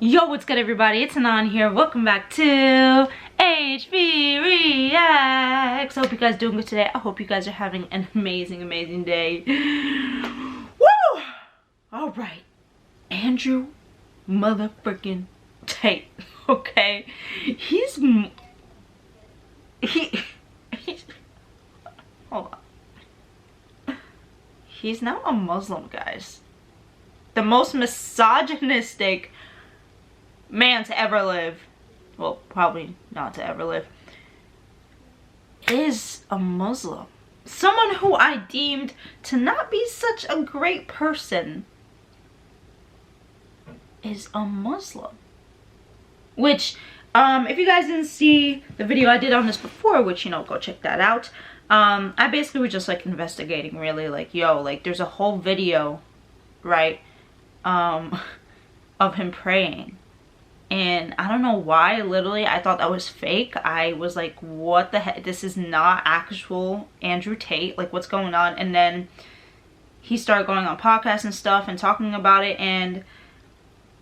Yo, what's good everybody? It's Anon here. Welcome back to HB Reacts. I hope you guys doing good today. I hope you guys are having an amazing day. Woo! Alright. Andrew motherfucking Tate. Okay? He's hold on. He's now a Muslim, guys. The most misogynistic man to ever live, well, probably not to ever live, is a Muslim. Someone who I deemed to not be such a great person is a Muslim. Which, if you guys didn't see the video I did on this before, which, you know, go check that out. I basically was just like investigating, really, like, yo, like, there's a whole video, right, of him praying. And I don't know why, literally, I thought that was fake. I was like, what the heck? This is not actual Andrew Tate. Like, what's going on? And then he started going on podcasts and stuff and talking about it. And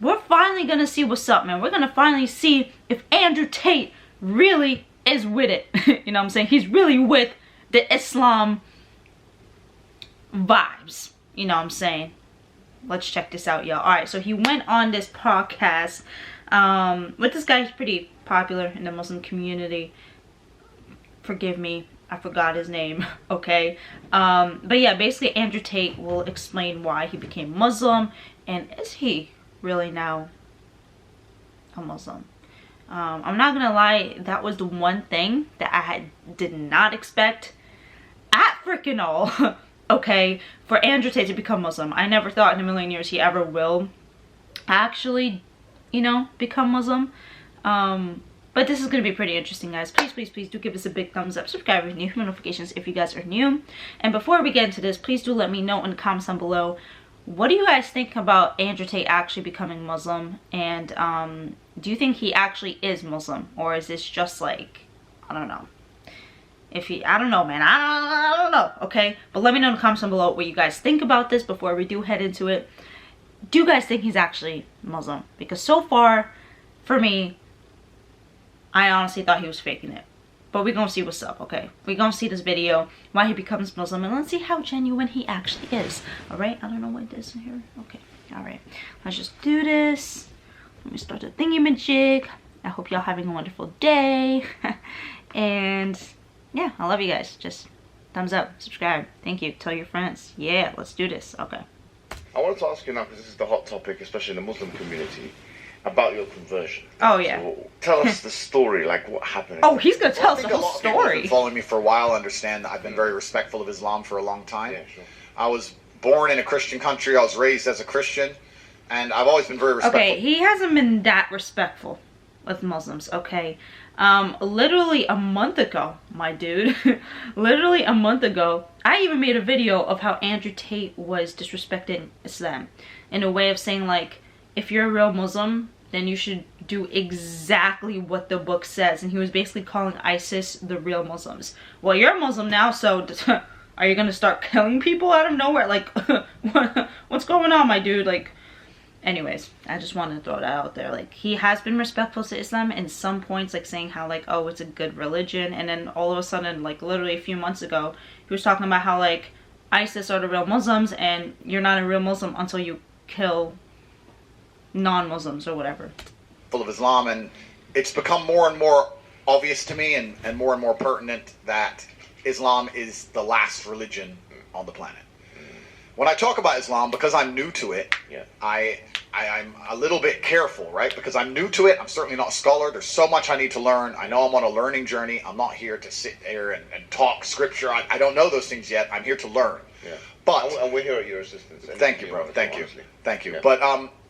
we're finally going to see what's up, man. We're going to finally see if Andrew Tate really is with it. You know what I'm saying? He's really with the Islam vibes. You know what I'm saying? Let's check this out, y'all. Alright, so he went on this podcast with this guy. He's pretty popular in the Muslim community. Forgive me, I forgot his name. Okay, but yeah, basically Andrew Tate will explain why he became Muslim, and is he really now a Muslim? I'm not gonna lie, that was the one thing that I did not expect at freaking all. Okay, for Andrew Tate to become Muslim. I never thought in a million years he ever will actually, you know, become Muslim. But this is going to be pretty interesting, guys. Please do give us a big thumbs up. Subscribe if you're new. Notifications if you guys are new. And before we get into this, please do let me know in the comments down below, what do you guys think about Andrew Tate actually becoming Muslim? And do you think he actually is Muslim? Or is this just like, I don't know. I don't know, man. I don't know, okay? But let me know in the comments down below what you guys think about this before we do head into it. Do you guys think he's actually Muslim? Because so far, for me, I honestly thought he was faking it. But we're gonna see what's up, okay? We're gonna see this video, why he becomes Muslim, and let's see how genuine he actually is. Alright? I don't know what it is in here. Okay, alright. Let's just do this. Let me start the thingy-majig. I hope y'all having a wonderful day. And yeah, I love you guys. Just thumbs up, subscribe. Thank you. Tell your friends. Yeah, let's do this. Okay. I wanted to ask you now, because this is the hot topic, especially in the Muslim community, about your conversion. Oh, yeah. So tell us the story, like what happened. Oh, he's going to tell us the whole People who've story. been following me for a while understand that I've been very respectful of Islam for a long time. Yeah, sure. I was born in a Christian country. I was raised as a Christian. And I've always been very respectful. Okay, he hasn't been that respectful with Muslims, okay? Literally a month ago, my dude, literally a month ago, I even made a video of how Andrew Tate was disrespecting Islam in a way of saying, like, if you're a real Muslim, then you should do exactly what the book says. And he was basically calling ISIS the real Muslims. Well, you're a Muslim now, so are you gonna start killing people out of nowhere? Like, what's going on, my dude? Like, anyways, I just wanted to throw that out there. Like, he has been respectful to Islam in some points, like saying how, like, oh, it's a good religion. And then all of a sudden, like, literally a few months ago, he was talking about how, like, ISIS are the real Muslims and you're not a real Muslim until you kill non-Muslims or whatever. Full of Islam, and it's become more and more obvious to me and more pertinent that Islam is the last religion on the planet. When I talk about Islam, because I'm new to it, Yeah. I'm a little bit careful, right? Because I'm new to it. I'm certainly not a scholar. There's so much I need to learn. I know I'm on a learning journey. I'm not here to sit there and talk scripture. I don't know those things yet. I'm here to learn. Yeah. But And we're here at your assistance. thank you, bro. Thank you. Honestly. Thank you. Yeah. But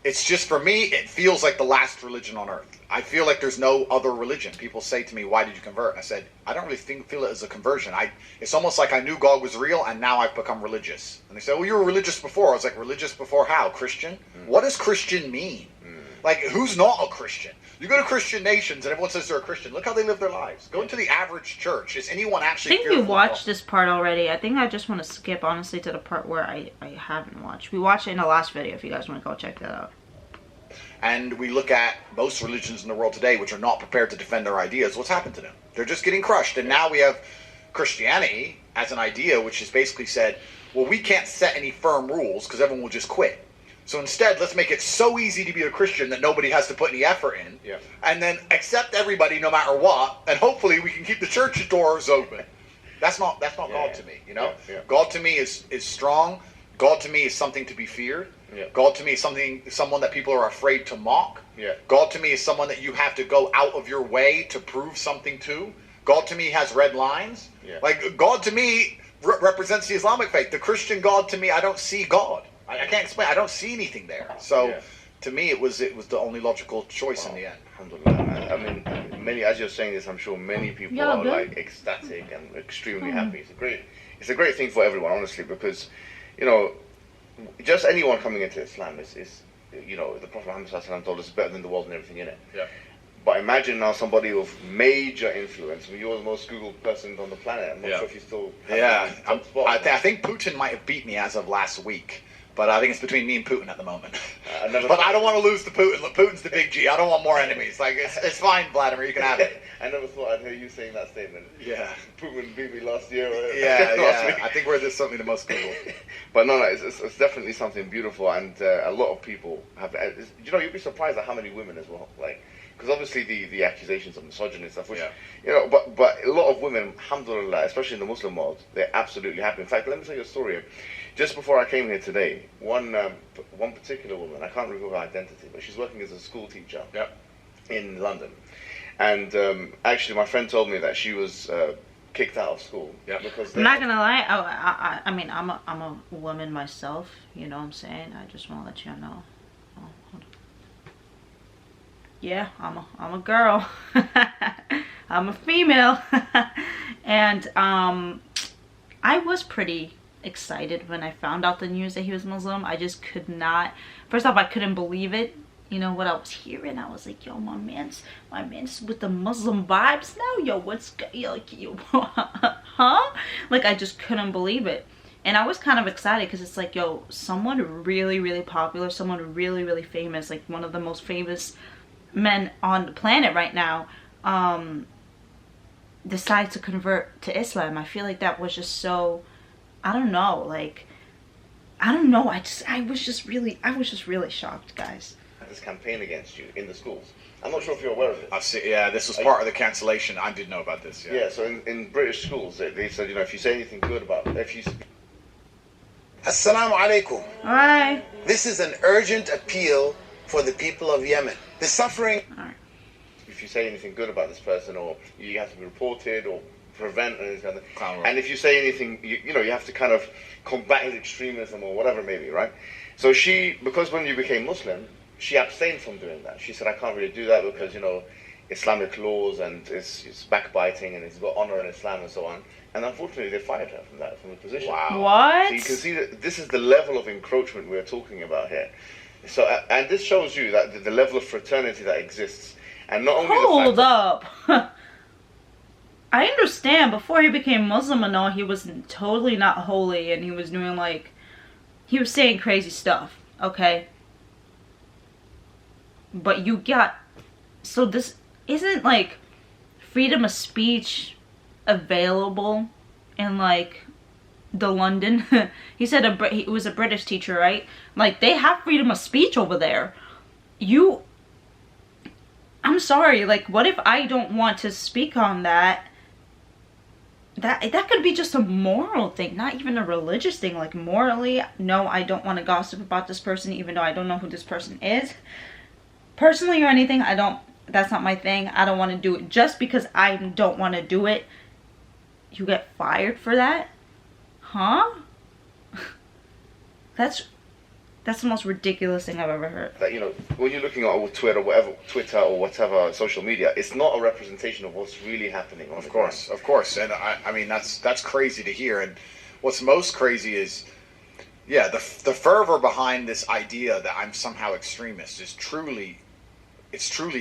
it's just, for me, it feels like the last religion on earth. I feel like there's no other religion. People say to me, why did you convert? I said, I don't really feel it as a conversion. It's almost like I knew God was real and now I've become religious. And they say, well, you were religious before. I was like, religious before how? Christian? What does Christian mean? Like, who's not a Christian? You go to Christian nations and everyone says they're a Christian. Look how they live their lives. Go into the average church. Is anyone actually I think we watched this part already. I think I just want to skip, honestly, to the part where I haven't watched. We watched it in the last video if you guys want to go check that out. And we look at most religions in the world today, which are not prepared to defend their ideas. What's happened to them? They're just getting crushed. And now we have Christianity as an idea, which has basically said, well, we can't set any firm rules because everyone will just quit. So instead, let's make it so easy to be a Christian that nobody has to put any effort in. Yeah. And then accept everybody no matter what. And hopefully we can keep the church doors open. That's not God to me, you know? Yeah. God to me is strong. God to me is something to be feared. Yeah. God to me is someone that people are afraid to mock. Yeah. God to me is someone that you have to go out of your way to prove something to. God to me has red lines. Yeah. Like, God to me represents the Islamic faith. The Christian God to me, I don't see God. I can't explain. I don't see anything there. So, to me, it was the only logical choice in the end. Alhamdulillah. I mean, many, as you're saying this, I'm sure many people are like ecstatic and extremely happy. It's a great thing for everyone, honestly, because, you know, just anyone coming into Islam is you know, the Prophet Muhammad ﷺ told us better than the world and everything in it. Yeah. But imagine now somebody of major influence. I mean, you're the most Googled person on the planet. I'm not sure if you still have top spot. I think Putin might have beat me as of last week. But I think it's between me and Putin at the moment. But I don't want to lose to Putin. Look, Putin's the big G. I don't want more enemies. Like, it's fine, Vladimir. You can have it. I never thought I'd hear you saying that statement. Yeah. Putin beat me last year. Last week. I think we're certainly the most Googled. But no, it's definitely something beautiful, and a lot of people have. You know, you'd be surprised at how many women as well. Like, because obviously the accusations of misogyny and stuff, which you know, but a lot of women, alhamdulillah, especially in the Muslim world, they're absolutely happy. In fact, let me tell you a story. Just before I came here today, one particular woman, I can't reveal her identity, but she's working as a school teacher in London. And actually, my friend told me that she was kicked out of school. Because I'm not gonna lie. I mean, I'm a woman myself. You know what I'm saying? I just want to let you know. Oh, hold on. Yeah, I'm a girl. I'm a female. And I was pretty excited when I found out the news that he was Muslim. I just could not. First off, I couldn't believe it. You know what I was hearing? I was like, yo, my man's with the Muslim vibes now. Yo, what's yo, huh? Like, I just couldn't believe it. And I was kind of excited because it's like, yo, someone really, really popular, someone really, really famous, like one of the most famous men on the planet right now, decided to convert to Islam. I feel like that was just so, I don't know, like, I don't know. I was just really shocked, guys. This campaign against you in the schools. I'm not sure if you're aware of it. I've seen, yeah, this was part of the cancellation. I did know about this. Yeah, so in British schools, they said, you know, if you say anything good about, Assalamu alaikum. Alright. This is an urgent appeal for the people of Yemen. The suffering. Alright. If you say anything good about this person, or you have to be reported or prevent and kind of, and if you say anything, you know, you have to kind of combat his extremism or whatever it may be, right? So because when you became Muslim, she abstained from doing that. She said, I can't really do that because, you know, Islamic laws and it's backbiting and it's got honor in Islam and so on. And unfortunately, they fired her from the position. Wow. What? So you can see that this is the level of encroachment we're talking about here. So, and this shows you that the level of fraternity that exists. And not only Hold up. I understand before he became Muslim and all, he was totally not holy and he was doing like, he was saying crazy stuff, okay? But you got, so this isn't like freedom of speech available in like the London. He said he was a British teacher, right? Like they have freedom of speech over there. I'm sorry, like what if I don't want to speak on that? That could be just a moral thing, not even a religious thing. Like morally, no, I don't want to gossip about this person even though I don't know who this person is. Personally or anything, that's not my thing. I don't want to do it. Just because I don't want to do it, you get fired for that? Huh? That's the most ridiculous thing I've ever heard. that, you know, when you're looking at Twitter or whatever social media, it's not a representation of what's really happening on the ground. Of course. And I mean, that's crazy to hear. And what's most crazy is, yeah, the fervor behind this idea that I'm somehow extremist is truly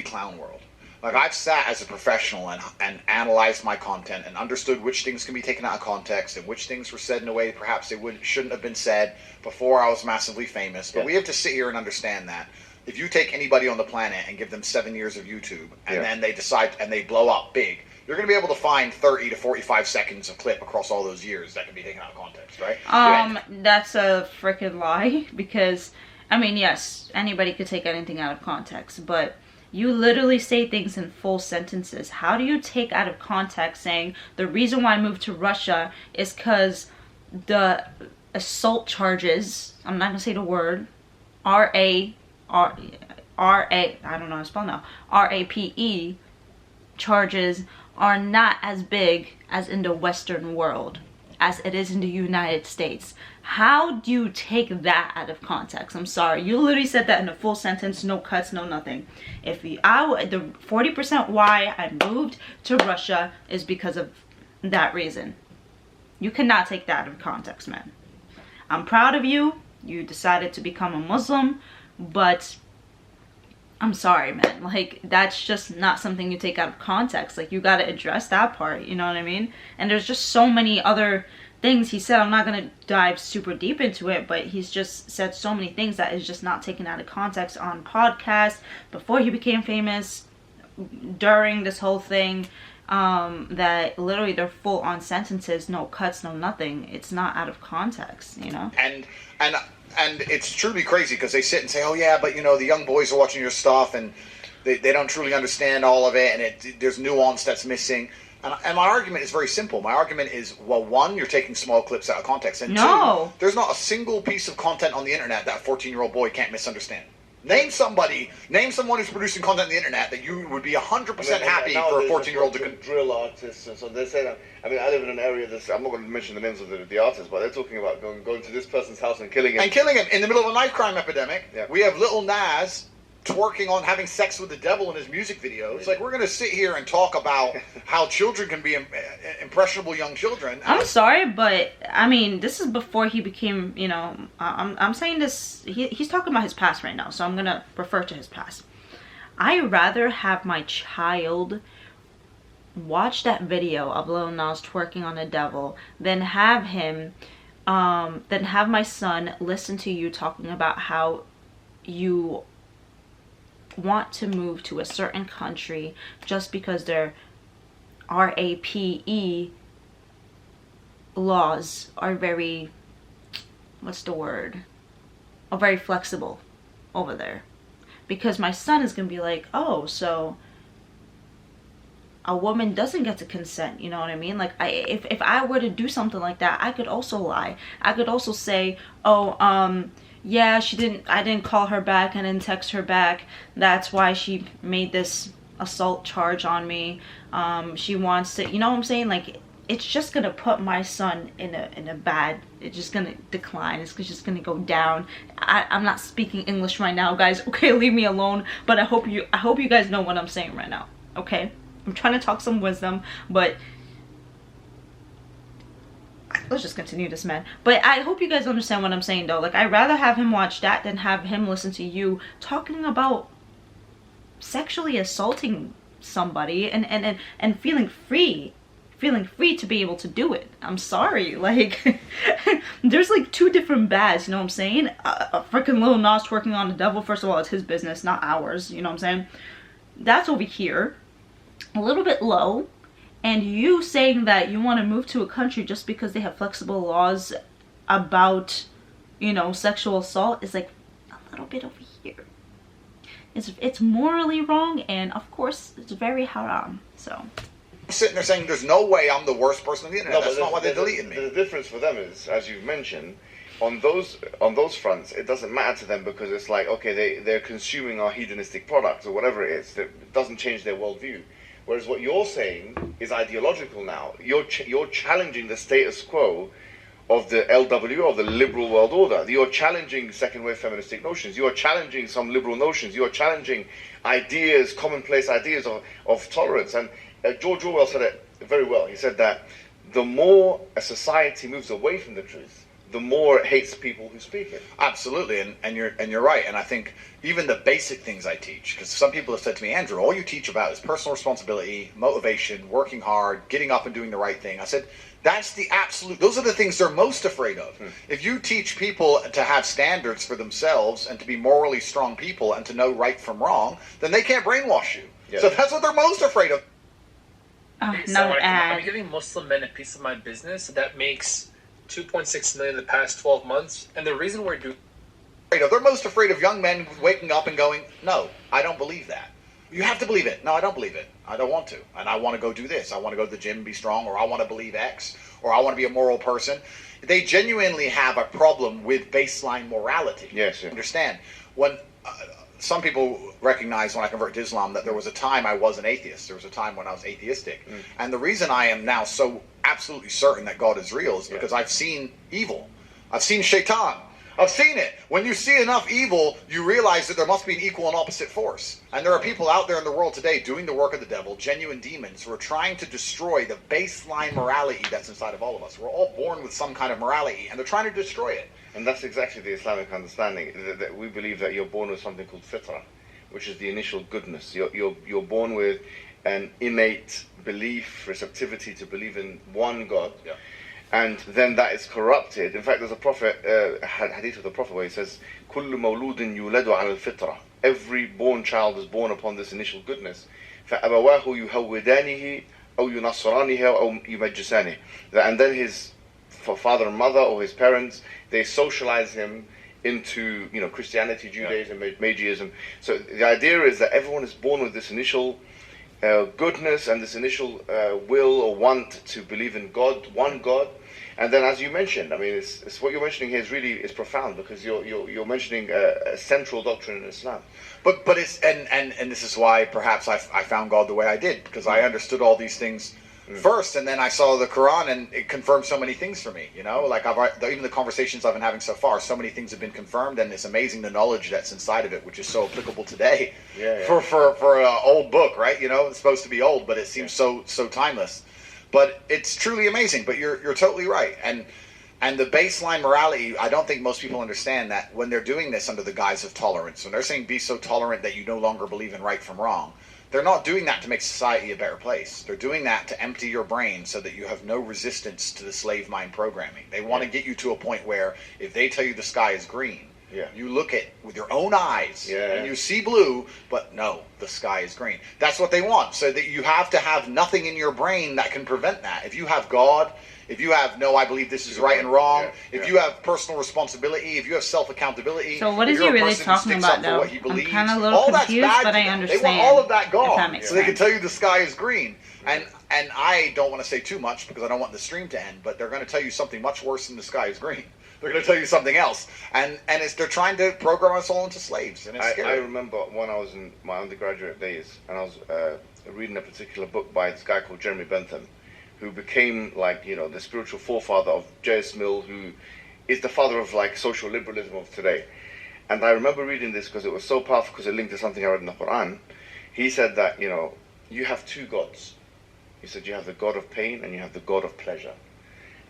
clown world. Like I've sat as a professional and analyzed my content and understood which things can be taken out of context and which things were said in a way perhaps they shouldn't have been said before I was massively famous. But we have to sit here and understand that if you take anybody on the planet and give them 7 years of YouTube, and then they decide and they blow up big, you're going to be able to find 30 to 45 seconds of clip across all those years that can be taken out of context, right? That's a freaking lie, because, I mean, yes, anybody could take anything out of context, but you literally say things in full sentences. How do you take out of context saying the reason why I moved to Russia is because the assault charges, I'm not going to say the word, I don't know how to spell now, RAPE charges are not as big as in the Western world as it is in the United States. How do you take that out of context? I'm sorry, you literally said that in a full sentence, no cuts, no nothing. If the 40% why I moved to Russia is because of that reason. You cannot take that out of context, man. I'm proud of you. You decided to become a Muslim, but I'm sorry, man. Like, that's just not something you take out of context. Like, you got to address that part, you know what I mean? And there's just so many other things he said. I'm not going to dive super deep into it, but he's just said so many things that is just not taken out of context on podcasts, before he became famous, during this whole thing, that literally they're full on sentences, no cuts, no nothing. It's not out of context, you know? And it's truly crazy because they sit and say, oh yeah, but you know, the young boys are watching your stuff and they don't truly understand all of it, and there's nuance that's missing. And my argument is very simple. My argument is, well, one, you're taking small clips out of context, and two, there's not a single piece of content on the internet that a 14-year-old boy can't misunderstand. Name someone who's producing content on the internet that you would be 100% happy for a 14-year-old to... drill artists, and so they say that. I mean, I live in an area that's... I'm not going to mention the names of the artists, but they're talking about going to this person's house and killing him. And killing him in the middle of a knife crime epidemic. Yeah. We have Lil Nas twerking on having sex with the devil in his music videos. Like, we're going to sit here and talk about how children can be impressionable young children. I'm sorry, but I mean, this is before he became, you know, I'm saying this, he's talking about his past right now, so I'm going to refer to his past. I'd rather have my child watch that video of Lil Nas twerking on the devil than have my son listen to you talking about how you want to move to a certain country just because their RAPE laws are very, are very flexible over there. Because my son is gonna be like, oh, so a woman doesn't get to consent, you know what I mean? Like, if I were to do something like that, I could also lie. I could also say, oh, yeah, I didn't call her back, I didn't text her back. That's why she made this assault charge on me. She wants to, you know what I'm saying? Like, it's just gonna put my son in a bad, it's just gonna decline. It's just gonna go down. I'm not speaking English right now, guys. Okay, leave me alone. But I hope you guys know what I'm saying right now. Okay, I'm trying to talk some wisdom, but let's just continue this, man. But I hope you guys understand what I'm saying, though. Like, I'd rather have him watch that than have him listen to you talking about sexually assaulting somebody and feeling free to be able to do it. I'm sorry, like, there's like two different bads, you know what I'm saying? A freaking Lil Nas twerking on the devil, first of all, it's his business, not ours, you know what I'm saying? That's over here, a little bit low. And you saying that you want to move to a country just because they have flexible laws about, you know, sexual assault is like a little bit over here. It's morally wrong, and of course it's very haram. So I'm sitting there saying there's no way I'm the worst person on the internet. That's not why they're deleting me. The difference for them is, as you've mentioned, on those fronts, it doesn't matter to them because it's like, okay, they're consuming our hedonistic products or whatever it is. It doesn't change their worldview. Whereas what you're saying is ideological now. You're challenging the status quo of the LW, of the liberal world order. You're challenging second-wave feministic notions. You are challenging some liberal notions. You are challenging ideas, commonplace ideas of tolerance. And George Orwell said it very well. He said that the more a society moves away from the truth, the more it hates people who speak it. Absolutely, and you're right. And I think even the basic things I teach, because some people have said to me, Andrew, all you teach about is personal responsibility, motivation, working hard, getting up and doing the right thing. I said, That's the absolute, those are the things they're most afraid of. If you teach people to have standards for themselves and to be morally strong people and to know right from wrong, then they can't brainwash you. Yeah. So that's what they're most afraid of. I'm giving Muslim men a piece of my business that makes 2.6 million in the past 12 months. And the reason we're doing... They're most afraid of young men waking up and going, no, I don't believe that. You have to believe it. No, I don't believe it. I don't want to. And I want to go do this. I want to go to the gym and be strong, or I want to believe X, or I want to be a moral person. They genuinely have a problem with baseline morality. Yes. Yeah. Understand? When some people recognize when I converted to Islam that there was a time I was an atheist. There was a time when I was atheistic. And the reason I am now so absolutely certain that God is real is because I've seen evil. I've seen shaitan. I've seen it. When you see enough evil, you realize that there must be an equal and opposite force. And there are people out there in the world today doing the work of the devil, genuine demons, who are trying to destroy the baseline morality that's inside of all of us. We're all born with some kind of morality, and they're trying to destroy it. And that's exactly the Islamic understanding, that we believe that you're born with something called fitrah, which is the initial goodness. You're born with an innate belief, receptivity to believe in one God. Yeah. And then that is corrupted. In fact, there's a prophet, hadith of the prophet, where he says, كُلُّ مَوْلُودٍ يُولَدُ عَلَى الْفِطْرَةِ. Every born child is born upon this initial goodness. فَأَبَوَاهُ يُهَوِّدَانِهِ أَوْ يُنَصَّرَانِهِ أَوْ يُمَجِّسَانِهِ. And then his father and mother, or his parents, they socialize him into, Christianity, Judaism, Magiism. So the idea is that everyone is born with this initial goodness and this initial will or want to believe in God, one God. And then, as you mentioned, I mean, it's what you're mentioning here is profound, because you're mentioning a central doctrine in Islam. But it's and this is why perhaps I found God the way I did, because I understood all these things first, and then I saw the Quran, and it confirmed so many things for me. Like even the conversations I've been having so far, so many things have been confirmed, and it's amazing the knowledge that's inside of it, which is so applicable today. For an old book, right? It's supposed to be old, but it seems so timeless. But it's truly amazing. But you're totally right, and the baseline morality, I don't think most people understand that when they're doing this under the guise of tolerance, when they're saying be so tolerant that you no longer believe in right from wrong, they're not doing that to make society a better place. They're doing that to empty your brain so that you have no resistance to the slave mind programming. They want to get you to a point where if they tell you the sky is green, you look at with your own eyes and you see blue, but no, the sky is green. That's what they want, so that you have to have nothing in your brain that can prevent that. If you have God, if you have, no, I believe this is right and wrong, if you have personal responsibility, if you have self-accountability. So what is he really talking about, though? I'm kind of a little confused, but I understand. They want all of that gone, so sense. They can tell you the sky is green. And I don't want to say too much because I don't want the stream to end, but they're going to tell you something much worse than the sky is green. They're going to tell you something else. And they're trying to program us all into slaves, and it's scary. I remember when I was in my undergraduate days, and I was reading a particular book by this guy called Jeremy Bentham, who became the spiritual forefather of J.S. Mill, who is the father of social liberalism of today. And I remember reading this because it was so powerful, because it linked to something I read in the Quran. He said that, you have two gods. He said you have the God of pain and you have the God of pleasure.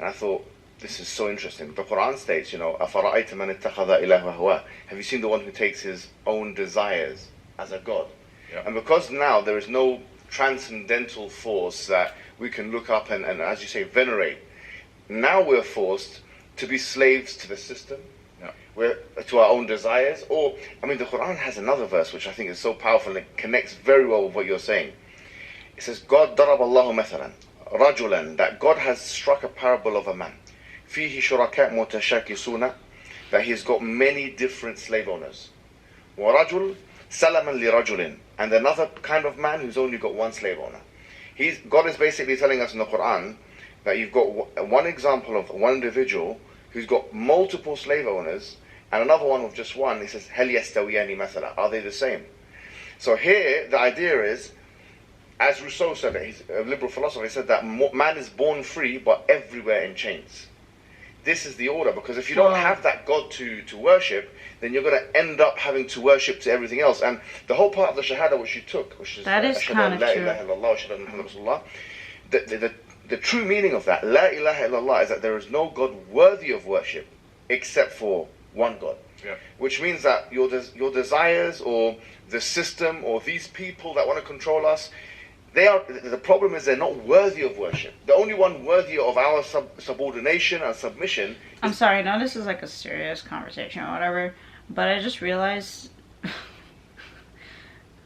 And I thought, this is so interesting. The Quran states, أَفَرَأَيْتَ مَنِ اتَّخَذَ إِلَهَ هَوَاهُ. Have you seen the one who takes his own desires as a God? Yeah. And because now there is no transcendental force that we can look up and, as you say, venerate, now we're forced to be slaves to the system, to our own desires. Or, the Quran has another verse which I think is so powerful and it connects very well with what you're saying. It says, God ضرب الله مثلا رجلا, that God has struck a parable of a man, فيه شركاء متشاكسون, that he's got many different slave owners. ورجل سلما لرجل, and another kind of man who's only got one slave owner. God is basically telling us in the Quran that you've got one example of one individual who's got multiple slave owners, and another one with just one. He says, هل يستويان مثلا, are they the same? So here the idea is, as Rousseau said, he's a liberal philosopher, he said that man is born free but everywhere in chains. This is the order, because if you don't have that God to worship, then you're going to end up having to worship to everything else. And the whole part of the Shahada which you took, which is that is kind of true. The true meaning of that, La ilaha illallah, is that there is no God worthy of worship except for one God. Yeah. Which means that your desires or the system or these people that want to control us, The problem is they're not worthy of worship. The only one worthy of our subordination and submission. I'm sorry, now this is like a serious conversation or whatever, but I just realized,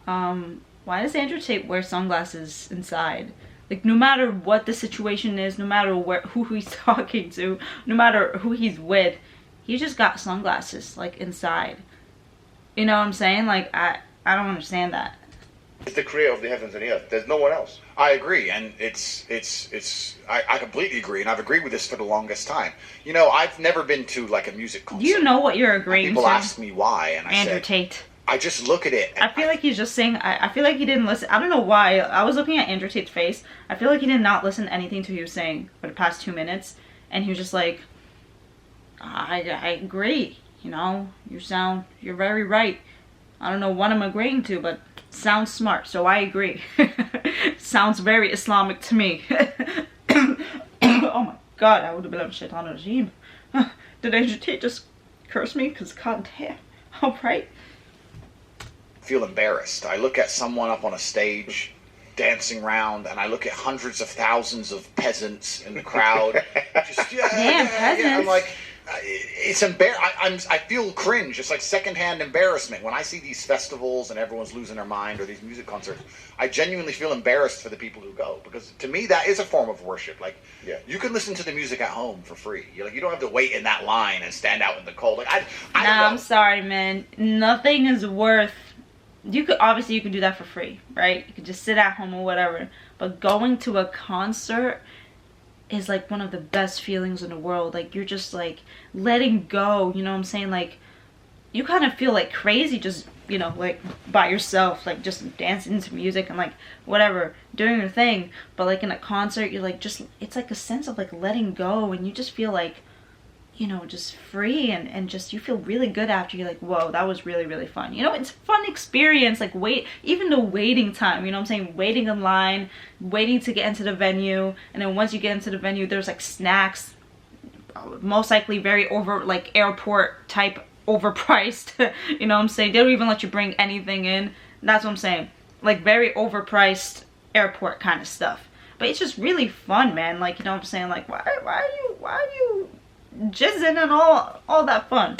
why does Andrew Tate wear sunglasses inside? Like, no matter what the situation is, no matter who he's talking to, no matter who he's with, he just got sunglasses, like, inside. You know what I'm saying? Like, I don't understand that. It's the creator of the heavens and the earth. There's no one else. I agree, and I completely agree, and I've agreed with this for the longest time. You know, I've never been to, like, a music concert. Do you know what you're agreeing People to? ask me why, and I Andrew said, Tate. I just look at it. I feel like he's just saying, I feel like he didn't listen. I don't know why. I was looking at Andrew Tate's face. I feel like he did not listen to anything to he was saying for the past 2 minutes. And he was just like, I agree. You know, you're very right. I don't know what I'm agreeing to, but sounds smart, so I agree. Sounds very Islamic to me. Oh my god, I would have been on shaitan regime. Did Andrew Tate just curse me? Because god damn. Alright. Feel embarrassed. I look at someone up on a stage dancing around, and I look at hundreds of thousands of peasants in the crowd. Just Peasants. I'm like, it's I feel cringe. It's like secondhand embarrassment when I see these festivals and everyone's losing their mind, or these music concerts. I genuinely feel embarrassed for the people who go, because to me that is a form of worship. Like, you can listen to the music at home for free. You don't have to wait in that line and stand out in the cold. Like, I don't know. I'm sorry, man. Nothing is worth. You could do that for free, right? You could just sit at home or whatever. But going to a concert is like one of the best feelings in the world. Like, you're just like letting go, you know what I'm saying? Like, you kind of feel like crazy just, you know, like by yourself, like just dancing to music and like whatever, doing your thing. But like in a concert, you're like just, it's like a sense of like letting go, and you just feel like, you know, just free, and just, you feel really good after. You're like, whoa, that was really, really fun. You know, it's a fun experience. Like, even the waiting time, you know what I'm saying? Waiting in line, waiting to get into the venue. And then once you get into the venue, there's like snacks, most likely very airport type overpriced. You know what I'm saying? They don't even let you bring anything in. That's what I'm saying. Like, very overpriced airport kind of stuff. But it's just really fun, man. Like, you know what I'm saying? Like, why are you jizzing and all that fun?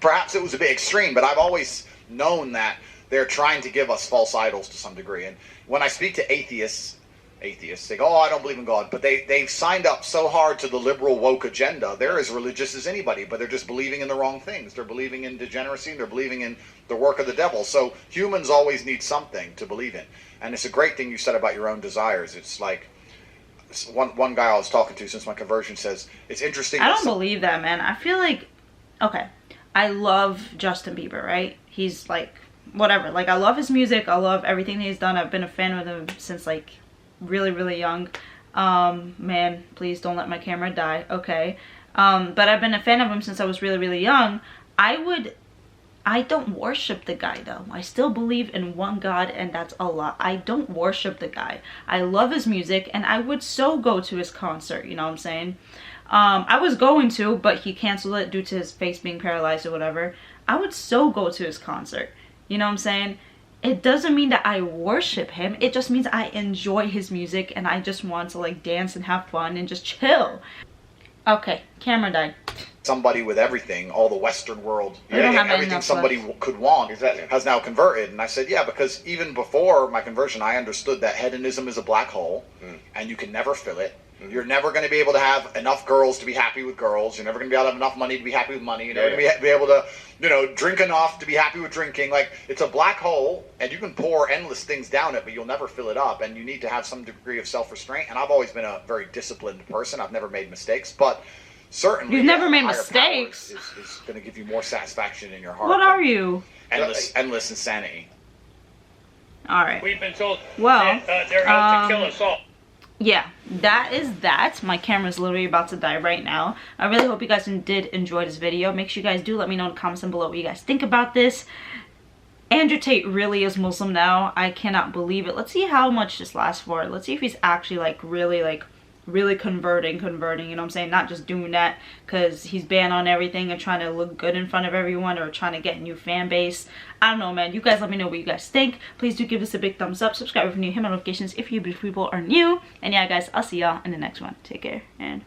Perhaps it was a bit extreme, but I've always known that they're trying to give us false idols to some degree. And when I speak to atheists, they go, oh, I don't believe in God. But they've signed up so hard to the liberal woke agenda. They're as religious as anybody, but they're just believing in the wrong things. They're believing in degeneracy, and they're believing in the work of the devil. So humans always need something to believe in. And it's a great thing you said about your own desires. It's like, one guy I was talking to since my conversion says, it's interesting. I don't believe that, man. I feel like, okay, I love Justin Bieber, right? He's like, whatever. Like, I love his music. I love everything that he's done. I've been a fan of him since like really, really young. Man, please don't let my camera die. Okay. But I've been a fan of him since I was really, really young. I don't worship the guy though. I still believe in one God, and that's Allah. I don't worship the guy. I love his music, and I would so go to his concert, you know what I'm saying? I was going to, but he canceled it due to his face being paralyzed or whatever. I would so go to his concert, you know what I'm saying? It doesn't mean that I worship him. It just means I enjoy his music, and I just want to like dance and have fun and just chill. Okay, camera died. Somebody with everything, all the Western world, everything somebody could want has now converted. And I said, yeah, because even before my conversion, I understood that hedonism is a black hole, and you can never fill it. You're never going to be able to have enough girls to be happy with girls. You're never going to be able to have enough money to be happy with money. You're never going to be able to, you know, drink enough to be happy with drinking. Like, it's a black hole, and you can pour endless things down it, but you'll never fill it up. And you need to have some degree of self-restraint. And I've always been a very disciplined person. I've never made mistakes, but certainly you've never made mistakes. Is going to give you more satisfaction in your heart. What are you? Endless insanity. All right. We've been told well, that they're out to kill us all. Yeah, that is that. My camera's literally about to die right now. I really hope you guys did enjoy this video. Make sure you guys do let me know in the comments down below what you guys think about this. Andrew Tate really is Muslim now. I cannot believe it. Let's see how much this lasts for. Let's see if he's actually like really like really converting, you know what I'm saying? Not just doing that because he's banned on everything and trying to look good in front of everyone or trying to get a new fan base. I don't know, man. You guys let me know what you guys think. Please do give us a big thumbs up. Subscribe if you're new. Hit my notifications if you beautiful people are new. And yeah, guys, I'll see y'all in the next one. Take care and